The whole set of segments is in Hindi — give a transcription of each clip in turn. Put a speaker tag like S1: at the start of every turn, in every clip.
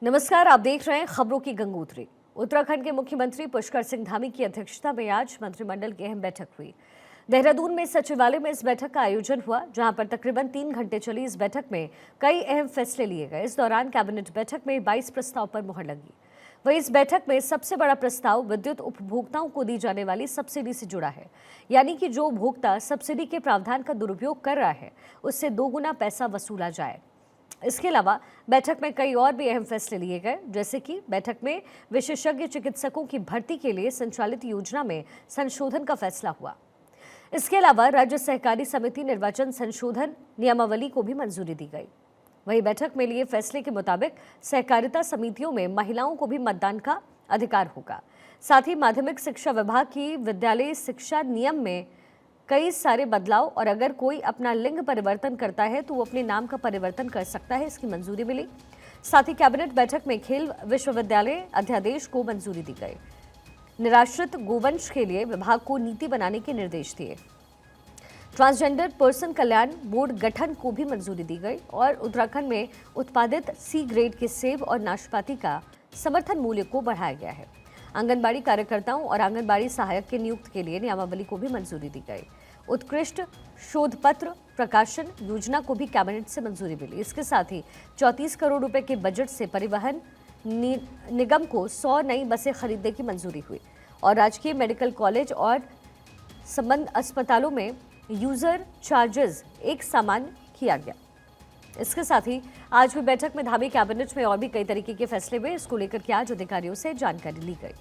S1: नमस्कार, आप देख रहे हैं खबरों की गंगोत्री। उत्तराखंड के मुख्यमंत्री पुष्कर सिंह धामी की अध्यक्षता में आज मंत्रिमंडल की अहम बैठक हुई। देहरादून में सचिवालय में इस बैठक का आयोजन हुआ, जहां पर तकरीबन 3 घंटे चली इस बैठक में कई अहम फैसले लिए गए। इस दौरान कैबिनेट बैठक में 22 प्रस्ताव पर मुहर लगी। वहीं इस बैठक में सबसे बड़ा प्रस्ताव विद्युत उपभोक्ताओं को दी जाने वाली सब्सिडी से जुड़ा है, यानी कि जो उपभोक्ता सब्सिडी के प्रावधान का दुरुपयोग कर रहा है उससे 2 गुना पैसा वसूला जाए। इसके अलावा बैठक में कई और भी अहम फैसले लिए गए, जैसे कि बैठक में विशेषज्ञ चिकित्सकों की भर्ती के लिए संचालित योजना में संशोधन का फैसला हुआ। इसके अलावा राज्य सहकारी समिति निर्वाचन संशोधन नियमावली को भी मंजूरी दी गई। वहीं बैठक में लिए फैसले के मुताबिक सहकारिता समितियों में महिलाओं को भी मतदान का अधिकार होगा। साथ ही माध्यमिक शिक्षा विभाग की विद्यालय शिक्षा नियम में कई सारे बदलाव, और अगर कोई अपना लिंग परिवर्तन करता है तो वो अपने नाम का परिवर्तन कर सकता है, इसकी मंजूरी मिली। साथ ही कैबिनेट बैठक में खेल विश्वविद्यालय अध्यादेश को मंजूरी दी गई। निराश्रित गोवंश के लिए विभाग को नीति बनाने के निर्देश दिए। ट्रांसजेंडर पर्सन कल्याण बोर्ड गठन को भी मंजूरी दी गई और उत्तराखंड में उत्पादित सी ग्रेड के सेब और नाशपाती का समर्थन मूल्य को बढ़ाया गया है। आंगनबाड़ी कार्यकर्ताओं और आंगनबाड़ी सहायक के नियुक्ति के लिए नियमावली को भी मंजूरी दी गई। उत्कृष्ट शोध पत्र प्रकाशन योजना को भी कैबिनेट से मंजूरी मिली। इसके साथ ही 34 करोड़ रुपए के बजट से परिवहन निगम को 100 नई बसें खरीदने की मंजूरी हुई और राजकीय मेडिकल कॉलेज और संबद्ध अस्पतालों में यूजर चार्जेस एक समान किया गया। इसके साथ ही आज हुई बैठक में धामी कैबिनेट में और भी कई तरीके के फैसले हुए। इसको लेकर के आज अधिकारियों से जानकारी ली गई।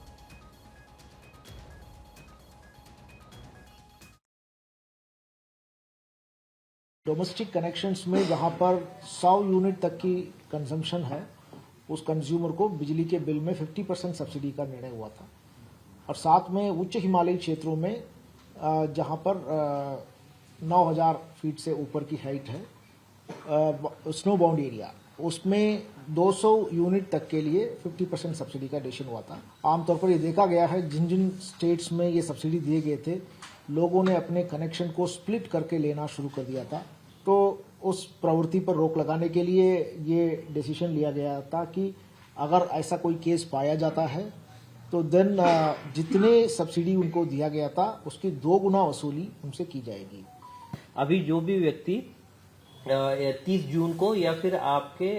S2: डोमेस्टिक कनेक्शंस में जहां पर 100 यूनिट तक की कंजम्पशन है, उस कंज्यूमर को बिजली के बिल में 50% सब्सिडी का निर्णय हुआ था। और साथ में उच्च हिमालयी क्षेत्रों में जहां पर 9000 फीट से ऊपर की हाइट है, स्नो बाउंड एरिया, उसमें 200 यूनिट तक के लिए 50% सब्सिडी का एडिशन हुआ था। आमतौर पर ये देखा गया है जिन जिन स्टेट्स में ये सब्सिडी दिए गए थे, लोगों ने अपने कनेक्शन को स्प्लिट करके लेना शुरू कर दिया था। तो उस प्रवृत्ति पर रोक लगाने के लिए ये डिसीजन लिया गया था कि अगर ऐसा कोई केस पाया जाता है तो देन जितने सब्सिडी उनको दिया गया था उसकी 2 गुना वसूली उनसे की जाएगी।
S3: अभी जो भी व्यक्ति 30 जून को या फिर आपके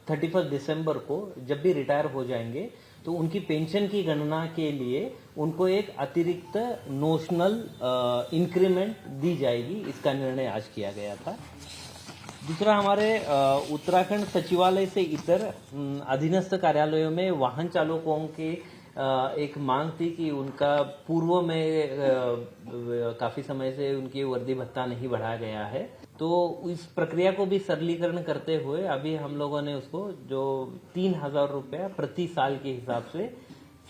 S3: 31 दिसंबर को जब भी रिटायर हो जाएंगे तो उनकी पेंशन की गणना के लिए उनको एक अतिरिक्त नोशनल इंक्रीमेंट दी जाएगी। इसका निर्णय आज किया गया था। दूसरा, हमारे उत्तराखंड सचिवालय से इतर अधीनस्थ कार्यालयों में वाहन चालकों के एक मांग थी कि उनका पूर्व में काफी समय से उनकी वर्दी भत्ता नहीं बढ़ाया गया है, तो इस प्रक्रिया को भी सरलीकरण करते हुए अभी हम लोगों ने उसको जो 3000 रुपया प्रति साल के हिसाब से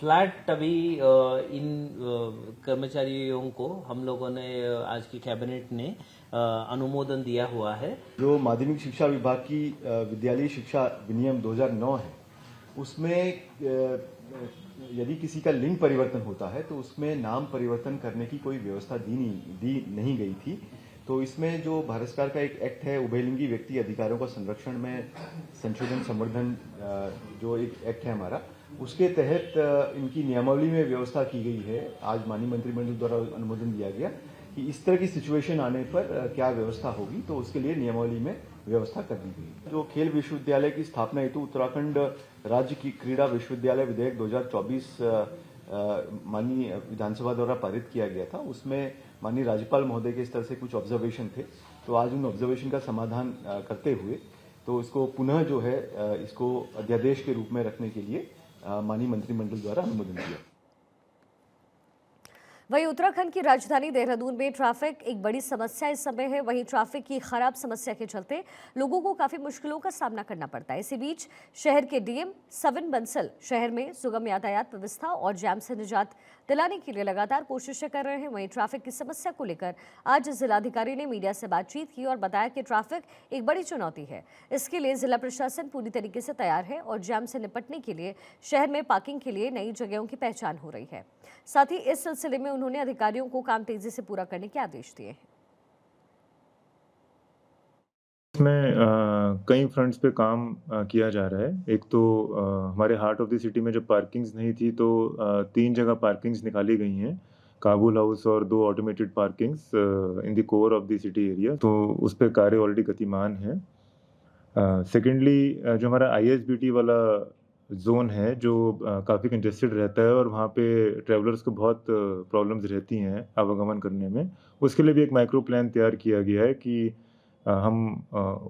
S3: फ्लैट अभी इन कर्मचारियों को हम लोगों ने आज की कैबिनेट ने अनुमोदन दिया हुआ है।
S4: जो माध्यमिक शिक्षा विभाग की विद्यालय शिक्षा विनियम 2009 है, उसमें यदि किसी का लिंग परिवर्तन होता है तो उसमें नाम परिवर्तन करने की कोई व्यवस्था दी नहीं गई थी। तो इसमें जो भारत सरकार का एक एक्ट है, उभयलिंगी व्यक्ति अधिकारों का संरक्षण में संशोधन संवर्धन, जो एक एक्ट है हमारा, उसके तहत इनकी नियमावली में व्यवस्था की गई है। आज माननीय मंत्रिमंडल द्वारा अनुमोदन दिया गया कि इस तरह की सिचुएशन आने पर क्या व्यवस्था होगी, तो उसके लिए नियमावली में व्यवस्था कर दी गई। जो खेल विश्वविद्यालय की स्थापना हेतु उत्तराखंड राज्य की क्रीड़ा विश्वविद्यालय विधेयक 2024 माननीय विधानसभा द्वारा पारित किया गया था, उसमें माननीय राज्यपाल महोदय के स्तर से कुछ ऑब्जर्वेशन थे। तो आज उन ऑब्जर्वेशन का समाधान करते हुए तो इसको पुनः जो है इसको अध्यादेश के रूप में रखने के लिए माननीय मंत्रिमंडल द्वारा अनुमोदन दिया।
S1: वहीं उत्तराखंड की राजधानी देहरादून में ट्रैफिक एक बड़ी समस्या इस समय है। वहीं ट्रैफिक की खराब समस्या के चलते लोगों को काफी मुश्किलों का सामना करना पड़ता है। इसी बीच शहर के डीएम सविन बंसल शहर में सुगम यातायात व्यवस्था और जाम से निजात दिलाने के लिए लगातार कोशिशें कर रहे हैं। वहीं ट्रैफिक की समस्या को लेकर आज जिलाधिकारी ने मीडिया से बातचीत की और बताया कि ट्रैफिक एक बड़ी चुनौती है। इसके लिए जिला प्रशासन पूरी तरीके से तैयार है और जाम से निपटने के लिए शहर में पार्किंग के लिए नई जगहों की पहचान हो रही है। साथ ही इस सिलसिले में उन्होंने अधिकारियों को काम तेजी से पूरा करने के आदेश दिए हैं।
S5: इसमें कई फ्रंट्स पे काम किया जा रहा है। एक तो हमारे हार्ट ऑफ द सिटी में जब पार्किंग्स नहीं थी तो 3 जगह पार्किंग्स निकाली गई हैं। काबुल हाउस और 2 automated parkings in the core of the city area, तो उस पे कार्य ऑलरेडी गतिमान है। सेकेंडली जो हमारा आईएसबीटी वाला ज़ोन है जो काफ़ी कंजेस्टेड रहता है और वहाँ पे ट्रैवलर्स को बहुत प्रॉब्लम्स रहती हैं आवागमन करने में। उसके लिए भी एक माइक्रो प्लान तैयार किया गया है कि हम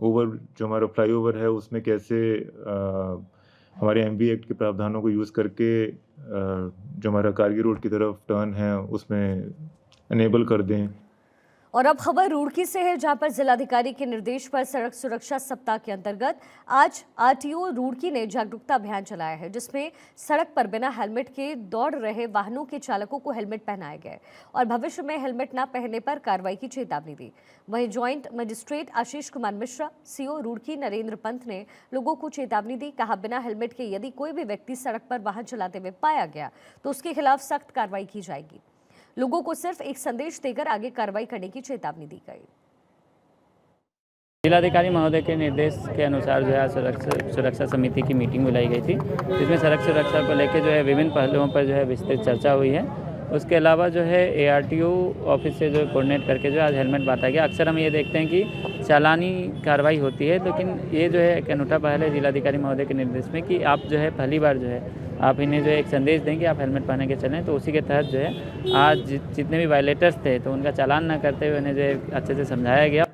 S5: ओवर जो हमारा फ्लाईओवर है उसमें कैसे हमारे एमवी एक्ट के प्रावधानों को यूज़ करके जो हमारा कारगिल रोड की तरफ टर्न है उसमें इनेबल कर दें।
S1: और अब खबर रुड़की से है, जहां पर जिलाधिकारी के निर्देश पर सड़क सुरक्षा सप्ताह के अंतर्गत आज आरटीओ रुड़की ने जागरूकता अभियान चलाया है, जिसमें सड़क पर बिना हेलमेट के दौड़ रहे वाहनों के चालकों को हेलमेट पहनाए गए और भविष्य में हेलमेट न पहनने पर कार्रवाई की चेतावनी दी। वहीं joint magistrate Ashish Kumar Mishra, CO Roorkee Narendra Pant ने लोगों को चेतावनी दी। कहा, बिना हेलमेट के यदि कोई भी व्यक्ति सड़क पर वाहन चलाते हुए पाया गया तो उसके खिलाफ सख्त कार्रवाई की जाएगी। लोगों को सिर्फ एक संदेश देकर आगे कार्रवाई करने की चेतावनी दी गई।
S6: जिलाधिकारी महोदय के निर्देश के अनुसार जो है सुरक्षा समिति की मीटिंग बुलाई गई थी, जिसमें सड़क सुरक्षा को लेकर जो है विभिन्न पहलुओं पर जो है विस्तृत चर्चा हुई है। उसके अलावा जो है एआरटीओ ऑफिस से जो कोऑर्डिनेट करके जो आज हेलमेट बांटा गया। अक्सर हम ये देखते हैं कि चालानी कार्रवाई होती है, लेकिन ये जो है एक अनूठा पहल है जिलाधिकारी महोदय के निर्देश में कि आप जो है पहली बार जो है आप इन्हें जो है एक संदेश देंगे, आप हेलमेट पहन के चलें। तो उसी के तहत जो है आज जितने भी वायलेटर्स थे तो उनका चालान न करते हुए उन्हें जो है अच्छे से समझाया गया।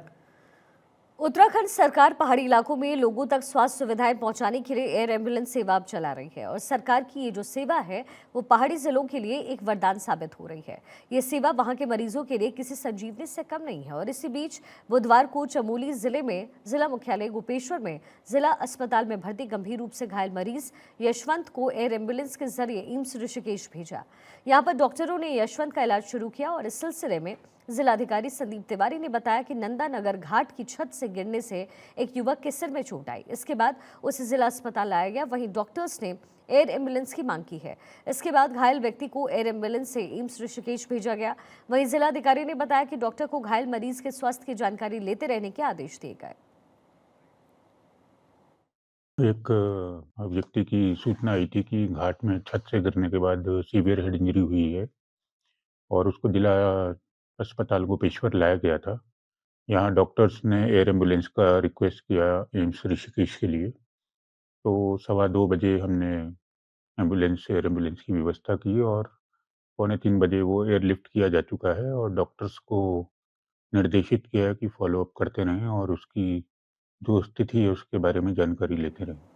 S1: उत्तराखंड सरकार पहाड़ी इलाकों में लोगों तक स्वास्थ्य सुविधाएं पहुंचाने के लिए एयर एम्बुलेंस सेवा अब चला रही है और सरकार की ये जो सेवा है वो पहाड़ी जिलों के लिए एक वरदान साबित हो रही है। ये सेवा वहां के मरीजों के लिए किसी संजीवनी से कम नहीं है। और इसी बीच बुधवार को चमोली जिले में जिला मुख्यालय गोपेश्वर में जिला अस्पताल में भर्ती गंभीर रूप से घायल मरीज यशवंत को एयर एम्बुलेंस के जरिए एम्स ऋषिकेश भेजा। यहाँ पर डॉक्टरों ने यशवंत का इलाज शुरू किया और इस सिलसिले में जिलाधिकारी संदीप तिवारी ने बताया कि नंदानगर घाट की छत से गिरने से एक युवक के सिर में चोट आई। इसके बाद उसे जिला अस्पताल लाया गया। वहीं डॉक्टर्स ने एयर एम्बुलेंस की मांग की है। इसके बाद घायल व्यक्ति को एयर एम्बुलेंस से एम्स ऋषिकेश भेजा गया। वहीं जिलाधिकारी ने बताया कि डॉक्टर को घायल मरीज के स्वास्थ्य की जानकारी लेते रहने के आदेश दिए गए।
S7: एक व्यक्ति की सूचना आई थी कि घाट में छत से गिरने के बाद सीवियर हेड इंजरी हुई है और उसको जिला अस्पताल गोपेश्वर लाया गया था। यहाँ डॉक्टर्स ने एयर एम्बुलेंस का रिक्वेस्ट किया एम्स ऋषिकेश के लिए, तो 2:15 बजे हमने एयर एम्बुलेंस की व्यवस्था की और 2:45 बजे वो एयरलिफ्ट किया जा चुका है और डॉक्टर्स को निर्देशित किया है कि फॉलोअप करते रहें और उसकी जो स्थिति है उसके बारे में जानकारी लेते रहें।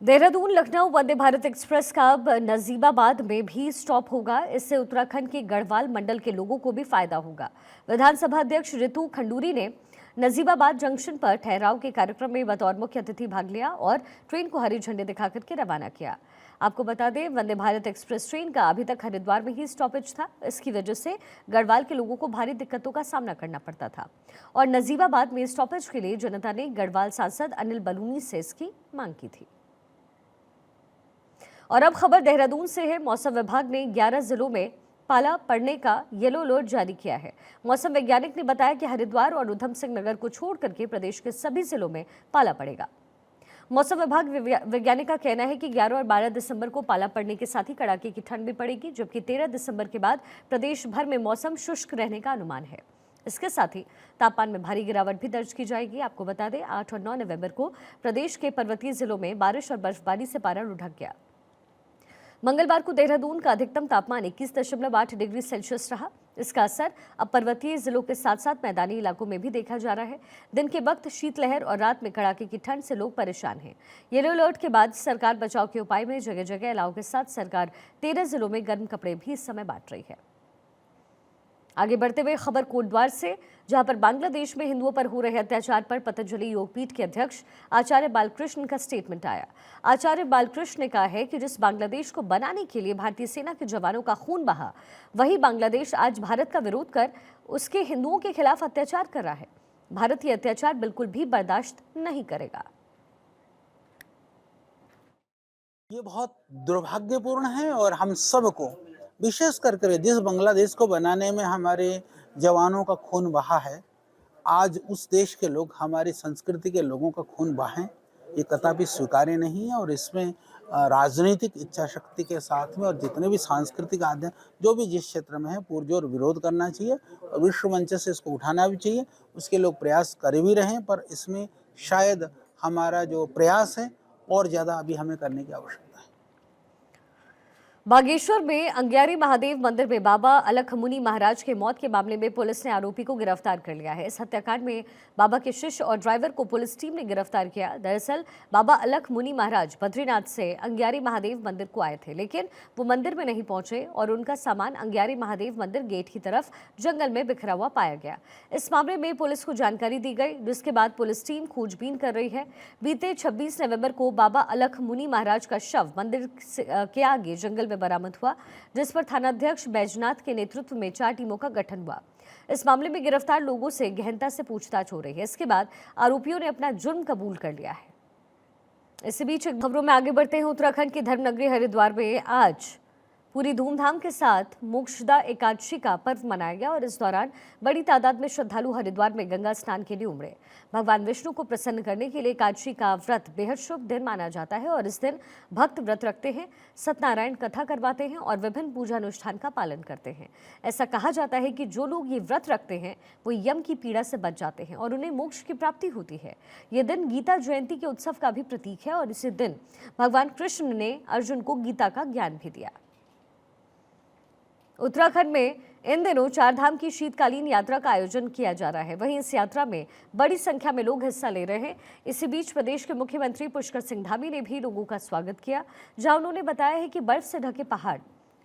S1: देहरादून लखनऊ वंदे भारत एक्सप्रेस का अब नजीबाबाद में भी स्टॉप होगा। इससे उत्तराखंड के गढ़वाल मंडल के लोगों को भी फायदा होगा। विधानसभा अध्यक्ष रितु खंडूरी ने नजीबाबाद जंक्शन पर ठहराव के कार्यक्रम में बतौर मुख्य अतिथि भाग लिया और ट्रेन को हरी झंडी दिखाकर के रवाना किया। आपको बता दें, वंदे भारत एक्सप्रेस ट्रेन का अभी तक हरिद्वार में ही स्टॉपेज था। इसकी वजह से गढ़वाल के लोगों को भारी दिक्कतों का सामना करना पड़ता था और नजीबाबाद में स्टॉपेज के लिए जनता ने गढ़वाल सांसद अनिल बलूनी से इसकी मांग की थी। और अब खबर देहरादून से है। मौसम विभाग ने 11 जिलों में पाला पड़ने का येलो अलर्ट जारी किया है। मौसम वैज्ञानिक ने बताया कि हरिद्वार और उधम सिंह नगर को छोड़ करके प्रदेश के सभी जिलों में पाला पड़ेगा। मौसम विभाग वैज्ञानिक का कहना है कि 11 और 12 दिसंबर को पाला पड़ने के साथ ही कड़ाके की ठंड भी पड़ेगी, जबकि 13 दिसंबर के बाद प्रदेश भर में मौसम शुष्क रहने का अनुमान है। इसके साथ ही तापमान में भारी गिरावट भी दर्ज की जाएगी। आपको बता दें, 8 और 9 नवंबर को प्रदेश के पर्वतीय जिलों में बारिश और बर्फबारी से पारा लुढ़क गया। मंगलवार को देहरादून का अधिकतम तापमान 21.8 डिग्री सेल्सियस रहा। इसका असर अब पर्वतीय जिलों के साथ साथ मैदानी इलाकों में भी देखा जा रहा है। दिन के वक्त शीतलहर और रात में कड़ाके की ठंड से लोग परेशान हैं। येलो अलर्ट के बाद सरकार बचाव के उपाय में जगह जगह अलाव के साथ सरकार 13 जिलों में गर्म कपड़े भी इस समय बांट रही है। आगे बढ़ते हुए खबर कोटद्वार से, जहां पर बांग्लादेश में हिंदुओं पर हो रहे अत्याचार पर पतंजलि योगपीठ के अध्यक्ष आचार्य बालकृष्ण का स्टेटमेंट आया। आचार्य बालकृष्ण ने कहा है कि जिस बांग्लादेश को बनाने के लिए भारतीय सेना के जवानों का खून बहा, वही बांग्लादेश आज भारत का विरोध कर उसके हिंदुओं के खिलाफ अत्याचार कर रहा है। भारत ये अत्याचार बिल्कुल भी बर्दाश्त नहीं करेगा।
S8: ये बहुत दुर्भाग्यपूर्ण है और हम सबको, विशेष कर जिस बांग्लादेश को बनाने में हमारे जवानों का खून बहा है, आज उस देश के लोग हमारी संस्कृति के लोगों का खून बहाएं, ये कदापि स्वीकार्य नहीं है। और इसमें राजनीतिक इच्छा शक्ति के साथ में और जितने भी सांस्कृतिक आदि जो भी जिस क्षेत्र में है पुरजोर विरोध करना चाहिए और विश्व मंच से इसको उठाना भी चाहिए। उसके लोग प्रयास कर भी रहे हैं, पर इसमें शायद हमारा जो प्रयास है और ज़्यादा अभी हमें करने की आवश्यकता है।
S1: बागेश्वर में अंग्यारी महादेव मंदिर में बाबा अलख मुनि महाराज के मौत के मामले में पुलिस ने आरोपी को गिरफ्तार कर लिया है। इस हत्याकांड में बाबा के शिष्य और ड्राइवर को पुलिस टीम ने गिरफ्तार किया। दरअसल बाबा अलख मुनि महाराज बद्रीनाथ से अंग्यारी महादेव मंदिर को आए थे, लेकिन वो मंदिर में नहीं पहुंचे और उनका सामान अंग्यारी महादेव मंदिर गेट की तरफ जंगल में बिखरा हुआ पाया गया। इस मामले में पुलिस को जानकारी दी गई, जिसके बाद पुलिस टीम खोजबीन कर रही है। बीते 26 नवंबर को बाबा अलख मुनि महाराज का शव मंदिर के आगे जंगल बरामद हुआ, जिस पर थानाध्यक्ष बैजनाथ के नेतृत्व में 4 टीमों का गठन हुआ। इस मामले में गिरफ्तार लोगों से गहनता से पूछताछ हो रही है। इसके बाद आरोपियों ने अपना जुर्म कबूल कर लिया है। इसी बीच खबरों में आगे बढ़ते हैं। उत्तराखंड की धर्मनगरी हरिद्वार में आज पूरी धूमधाम के साथ मोक्षदा एकादशी का पर्व मनाया गया और इस दौरान बड़ी तादाद में श्रद्धालु हरिद्वार में गंगा स्नान के लिए उमड़े। भगवान विष्णु को प्रसन्न करने के लिए एकादशी का व्रत बेहद शुभ दिन माना जाता है और इस दिन भक्त व्रत रखते हैं, सत्यनारायण कथा करवाते हैं और विभिन्न पूजा अनुष्ठान का पालन करते हैं। ऐसा कहा जाता है कि जो लोग ये व्रत रखते हैं वो यम की पीड़ा से बच जाते हैं और उन्हें मोक्ष की प्राप्ति होती है। ये दिन गीता जयंती के उत्सव का भी प्रतीक है और इसी दिन भगवान कृष्ण ने अर्जुन को गीता का ज्ञान भी दिया। उत्तराखंड में इन दिनों 4 धाम की शीतकालीन यात्रा का आयोजन किया जा रहा है। वहीं इस यात्रा में बड़ी संख्या में लोग हिस्सा ले रहे हैं। इसी बीच प्रदेश के मुख्यमंत्री पुष्कर सिंह धामी ने भी लोगों का स्वागत किया, जहां उन्होंने बताया है कि बर्फ से ढके पहाड़,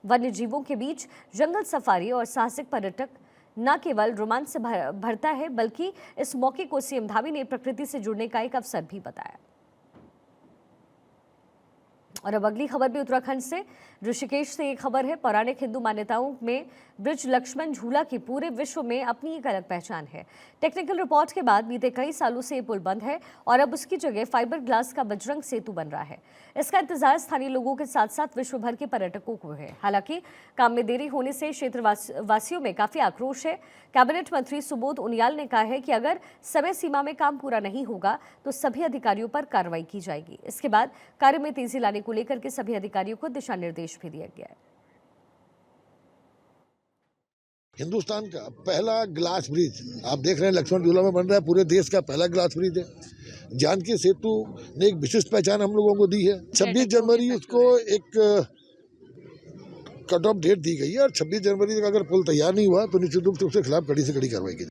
S1: वन्य जीवों के बीच जंगल सफारी और साहसिक पर्यटक न केवल रोमांच से भरता है, बल्कि इस मौके को सीएम धामी ने प्रकृति से जुड़ने का एक अवसर भी बताया। और अब अगली खबर भी उत्तराखंड से। ऋषिकेश से एक खबर है। पौराणिक हिंदू मान्यताओं में ब्रिज लक्ष्मण झूला की पूरे विश्व में अपनी एक अलग पहचान है। टेक्निकल रिपोर्ट के बाद बीते कई सालों से ये पुल बंद है और अब उसकी जगह फाइबर ग्लास का बजरंग सेतु बन रहा है। इसका इंतजार स्थानीय लोगों के साथ साथ विश्व भर के पर्यटकों को है। हालांकि काम में देरी होने से क्षेत्रवासियों में काफी आक्रोश है। कैबिनेट मंत्री सुबोध उनियाल ने कहा है कि अगर समय सीमा में काम पूरा नहीं होगा तो सभी अधिकारियों पर कार्रवाई की जाएगी। इसके बाद कार्य में तेजी लाने को लेकर के सभी अधिकारियों को दिशा निर्देश भी दिया गया है।
S9: हिंदुस्तान का पहला ग्लास ब्रिज आप देख रहे हैं लक्ष्मण झूला में बन रहा है। पूरे देश का पहला ग्लास ब्रिज है। जानकी सेतु ने एक विशिष्ट पहचान हम लोगों को दी है। 26 जनवरी उसको एक कट ऑफ डेट दी गई है और 26 जनवरी तक अगर पुल तैयार नहीं हुआ तो निश्चित रूप से उसके खिलाफ कड़ी से कड़ी कार्रवाई की